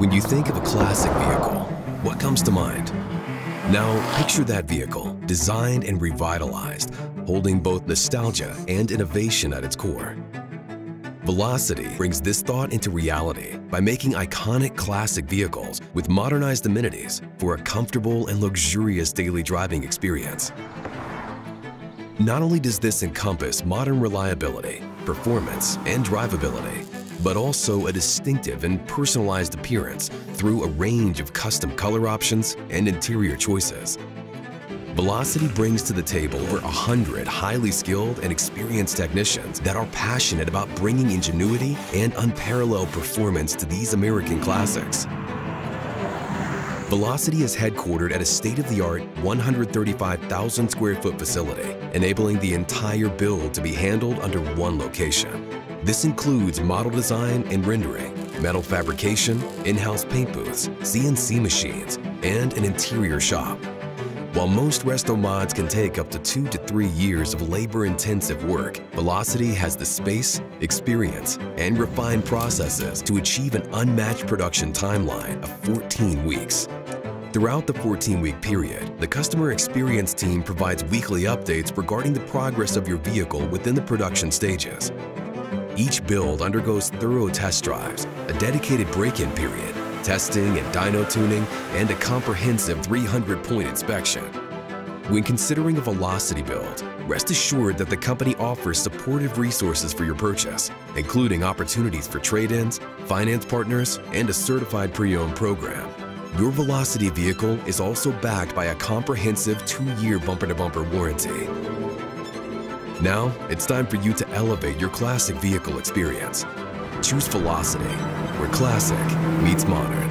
When you think of a classic vehicle, what comes to mind? Now, picture that vehicle, designed and revitalized, holding both nostalgia and innovation at its core. Velocity brings this thought into reality by making iconic classic vehicles with modernized amenities for a comfortable and luxurious daily driving experience. Not only does this encompass modern reliability, performance, and drivability, but also a distinctive and personalized appearance through a range of custom color options and interior choices. Velocity brings to the table over 100 highly skilled and experienced technicians that are passionate about bringing ingenuity and unparalleled performance to these American classics. Velocity is headquartered at a state-of-the-art 135,000 square foot facility, enabling the entire build to be handled under one location. This includes model design and rendering, metal fabrication, in-house paint booths, CNC machines, and an interior shop. While most resto mods can take up to 2 to 3 years of labor-intensive work, Velocity has the space, experience, and refined processes to achieve an unmatched production timeline of 14 weeks. Throughout the 14-week period, the customer experience team provides weekly updates regarding the progress of your vehicle within the production stages. Each build undergoes thorough test drives, a dedicated break-in period, testing and dyno tuning, and a comprehensive 300-point inspection. When considering a Velocity build, rest assured that the company offers supportive resources for your purchase, including opportunities for trade-ins, finance partners, and a certified pre-owned program. Your Velocity vehicle is also backed by a comprehensive 2-year bumper-to-bumper warranty. Now, it's time for you to elevate your classic vehicle experience. Choose Velocity, where classic meets modern.